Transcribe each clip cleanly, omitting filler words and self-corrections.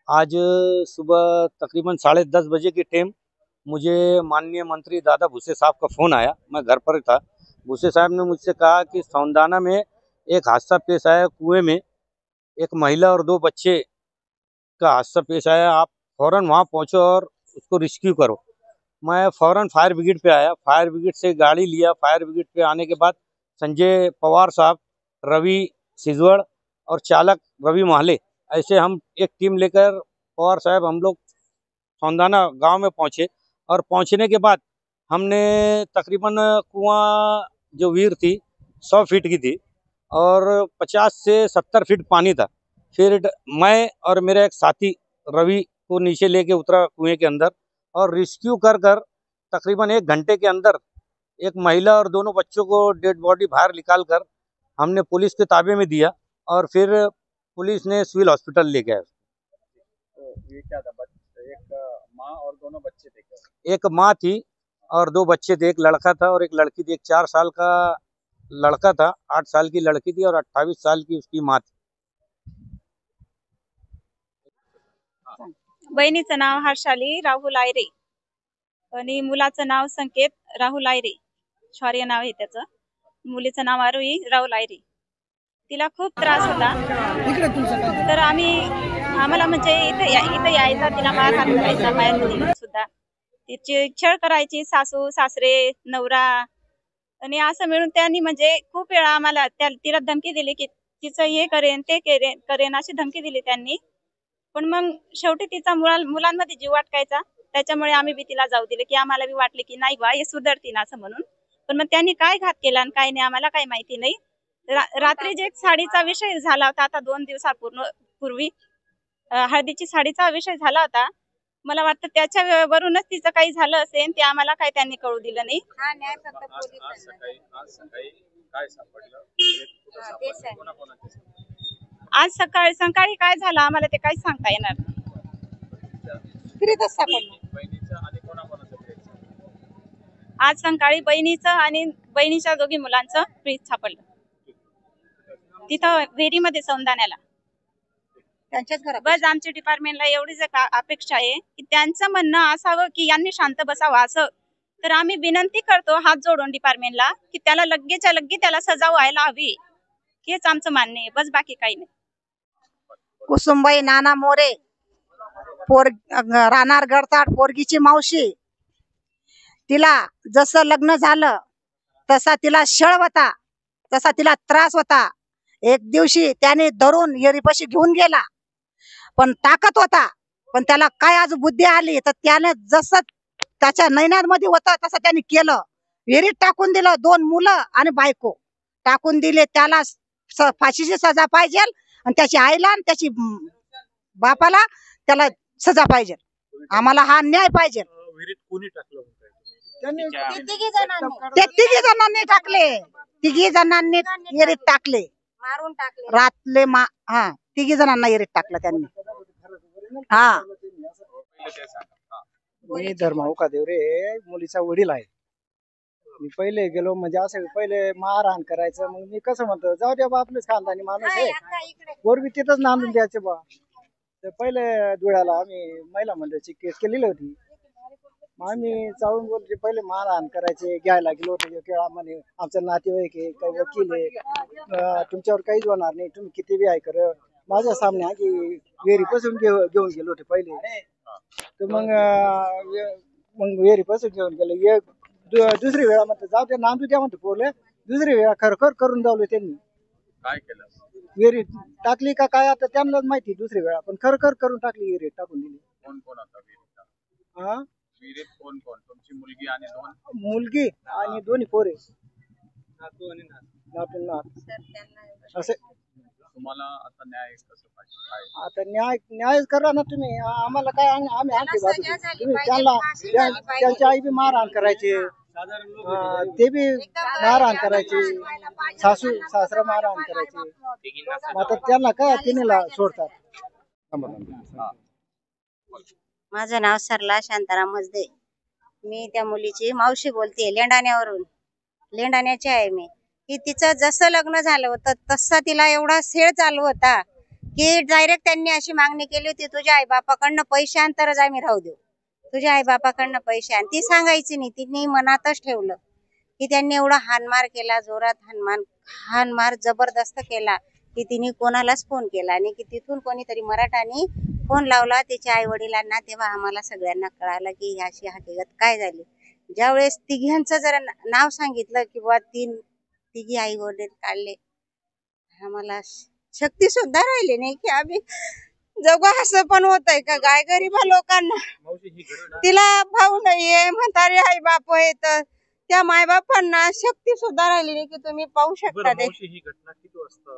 आज सुबह तकरीबन 10:30 बजे के टाइम मुझे माननीय मंत्री दादा भूसे साहब का फ़ोन आया। मैं घर पर था। भूसे साहब ने मुझसे कहा कि सौंदाना में एक हादसा पेश आया, कुएं में एक महिला और 2 बच्चे का हादसा पेश आया। आप फ़ौरन वहाँ पहुँचो और उसको रिस्क्यू करो। मैं फ़ौरन फायर ब्रिगेड पे आया। फायर ब्रिगेड से गाड़ी लिया। फायर ब्रिगेड पे आने के बाद संजय पवार साहब, रवि सिजवड़ और चालक रवि माहले, ऐसे हम एक टीम लेकर पवार साहब हम लोग सौंदाना गांव में पहुंचे। और पहुंचने के बाद हमने तकरीबन कुआं जो वीर थी 100 फीट की थी और 50 से 70 फीट पानी था। फिर मैं और मेरा एक साथी रवि को नीचे लेके उतरा कुएं के अंदर और रिस्क्यू कर कर तकरीबन 1 घंटे के अंदर एक महिला और दोनों बच्चों को डेड बॉडी बाहर निकाल कर हमने पुलिस के ताबे में दिया और फिर पुलिस ने सिविल हॉस्पिटल ले गया। तो ये क्या था? एक माँ और दोनों बच्चे थे क्या? एक माँ थी और 2 बच्चे थे, एक लड़का था और एक लड़की थी। एक 4 साल का लड़का था, 8 साल की लड़की थी और 28 साल की उसकी माँ थी। बहिणीचं नाव हर्षाली राहुल आयरे आणि मुलाचं नाव संकेत राहुल आयरे, शौर्य नाव आहे त्याचं. मुलीचं नाव आरोही राहुल आयरे. तिला खूप त्रास होता. तर आम्हाला म्हणजे इथे यायचा, तिला मारहाण करायचा बाहेर सुद्धा. तिची छळ करायची सासू सासरे नवरा. आणि असं मिळून त्यांनी म्हणजे खूप वेळा आम्हाला तिला धमकी दिली की तिचं हे करेन ते करेन अशी धमकी दिली त्यांनी. पण मग शेवटी तिचा मुलांमध्ये जीव वाटकायचा. त्याच्यामुळे आम्ही बी तिला जाऊ दिले की आम्हाला बी वाटले की नाही बा हे सुधारतील असं म्हणून. पण मग त्यांनी काय घात केला आणि काय नाही आम्हाला काही माहिती नाही. रात्री जे साडीचा विषय झाला होता आता 2 दिवसापूर्वी हळदीची साडीचा विषय झाला होता. मला वाटतं त्याच्यावरूनच तिचं काही झालं असेल ते आम्हाला काही त्यांनी कळू दिलं नाही. हा न्याय फक्त पोलिसांना. आज सकाळी काय झालं आम्हाला ते काही सांगता येणार नाही. आज सकाळी बहिणीचं आणि बहिणीच्या 2 मुलांचं फ्रीज सापडलं तिथं विहिरीमध्ये सौंदाण्याला. त्यांच्याच घरात. बस आमच्या डिपार्टमेंटला एवढीच अपेक्षा आहे की त्यांचं म्हणणं असावं की यांनी शांत बसावं असं. तर आम्ही विनंती करतो हात जोडून डिपार्टमेंटला की त्याला लगेचच्या लगे त्याला सजा व्हायला हवी. हेच आमचं मान्य आहे, बस बाकी काही नाही. कुसुमबाई नाना मोरे, राहणार गडताड, पोरगीची मावशी. तिला जसं लग्न झालं तसा तिला छळ होता, तसा तिला त्रास होता. एक दिवशी त्याने धरून येरीपाशी घेऊन गेला, पण ताकद होता. पण त्याला काय आज बुद्धी आली तर त्याने जसं त्याच्या नैनामध्ये होतं तसं त्याने केलं. विहिरीत टाकून दिलं. 2 मुलं आणि बायको टाकून दिले. त्याला फाशीची सजा पाहिजे आणि त्याची आईला आणि त्याची बापाला त्याला सजा पाहिजे. आम्हाला हा न्याय पाहिजे. विहिरीत कोणी टाकलं होतं? ते 3 जणांनी टाकले. 3 जणांनी विहिरीत टाकले, मारून टाकले. रातले 3 जणांना विहिरीत टाकलं त्यांनी. हा मी धर्माऊ कादेवरे मुलीचा वडील आहे. मी पहिले गेलो म्हणजे असं पहिले मारहाण करायचं. मग मी कसं म्हणतो जाऊ द्या बा आपलेच खानदानी माणूस आहे, पोरगी तिथंच नांदून द्यायचे बा. तर पहिले धुळ्याला आम्ही महिला मंडळाची केस केलेली होती. मग आम्ही चाळून बोलते पहिले मारहाण करायचे. घ्यायला गेलो होतो केळा म्हणे आमचं नातेवाईक आहे, काही वकील आहे, तुमच्यावर काहीच होणार नाही, तुम्ही किती बी आहे कर. माझ्या सामने की विहिरीपासून घेऊन गेलो होते पहिले. तर मग विहिरीपासून घेऊन गेले. दुसरी वेळा म्हणतो जाऊ द्या नांदू द्या म्हणतो पोरले. दुसरी वेळा खरखर करून जावले त्यांनी. काय केलं? विहिरीत टाकली का काय आता त्यांनाच माहिती. दुसरी वेळा पण खरखर करून टाकली, विहिरीत टाकून दिली. कोण कोण होता विहिरीत? हा विहिरीत कोण कोण? तुमची मुलगी आणि 2 मुलगी आणि 2 पोरे, नातू नात. असे तुम्हाला आता न्याय कसं पाहिजे? आता न्याय करा ना तुम्ही. आम्हाला काय आम्ही आणखी बाजू तुम्ही त्यांची आई बी मारहाण करायचे, ते बी मारहाण करायचे, सासू सासरा मारहाण करायचे. आता त्यांना काय तिनेला सोडतात. माझं नाव सरला शांताराम मजदे. मी त्या मुलीची मावशी बोलते. लेंडाण्याची आहे मी. की तिचं जसं लग्न झालं होतं तसं तिला एवढा छळ चालू होता की डायरेक्ट त्यांनी अशी मागणी केली होती, तुझ्या आई बापाकडनं पैसे आण तरच आम्ही राहू देऊ, तुझ्या आई बापाकडनं पैसे आण. ती सांगायची नाही, तिने मनातच ठेवलं की त्यांनी एवढा हानमार केला, जोरात हानमार जबरदस्त केला की तिने कोणालाच फोन केला आणि की तिथून कोणीतरी मराठानी फोन लावला तिच्या आई वडिलांना. तेव्हा आम्हाला सगळ्यांना कळालं की ही अशी हकीकत काय झाली. ज्यावेळेस तिघांचं जर नाव सांगितलं की बुवा तिघी आई वडील काढले, आम्हाला शक्ती सुद्धा राहिली नाही की आम्ही जगू. असं पण होतंय का काय गरीबा लोकांना? तिला भाऊ नाहीये, म्हातारे आई बाप आहे, तर त्या मायबापांना शक्ती सुद्धा राहिली नाही की तुम्ही पाहू शकता. ही घटना किती वाजता?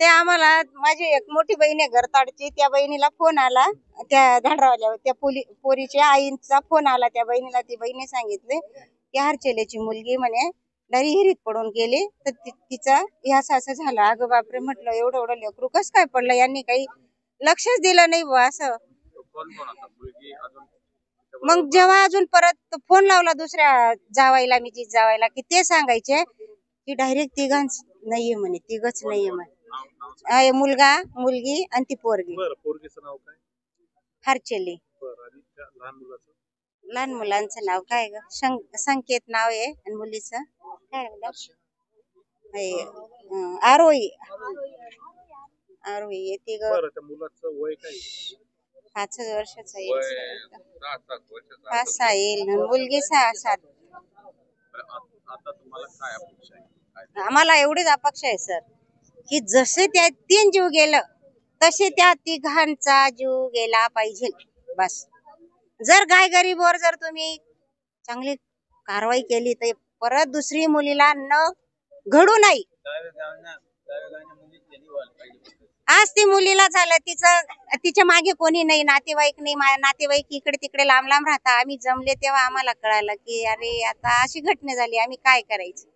ते आम्हाला, माझी एक मोठी बहीण आहे घरताडची, त्या बहिणीला फोन आला, त्या धाडरावाल्या त्या पोरीच्या आईचा फोन आला त्या बहिणीला. ती बहिणी सांगितले की हरचेलेची मुलगी म्हणे डायरी हिरीत पडून गेली, तर तिचा ह्यास असं झालं. अगं बापरे, म्हटलं एवढं एवढं लेकरू कसं काय पडलं, यांनी काही लक्षच दिलं नाही बुवा असं. मग जेव्हा अजून परत फोन लावला दुसऱ्या जावायला, मी जावायला, की ते सांगायचे की डायरेक्ट तिघांच नाहीये म्हणे, तिघच नाहीये म्हणे, मुलगा मुलगी आणि ती पोरगी. पोरगीचं नाव काय? हरचेली. लहान मुलांचं नाव काय ग? संकेत नाव आहे आणि मुलीचं काय आरोही. आरोही येते ग. मुलाचं वय काय? 5 वर्षाचा येईल, 5-6 येईल, मुलगी 6-7. आता तुम्हाला काय अपेक्षा आहे? आम्हाला एवढीच अपेक्षा आहे सर की जसे त्या 3 जीव गेलं तसे त्या तिघांचा जीव गेला पाहिजे बस. जर गाय गरीबवर जर तुम्ही चांगली कारवाई केली तर परत दुसरी मुलीला न घडू नाही. आज ती मुलीला झालं, तिच्या मागे कोणी नाही, नातेवाईक नाही. नातेवाईक इकडे तिकडे लांब लांब राहता. आम्ही जमले तेव्हा आम्हाला कळालं की अरे आता अशी घटना झाली, आम्ही काय करायचं.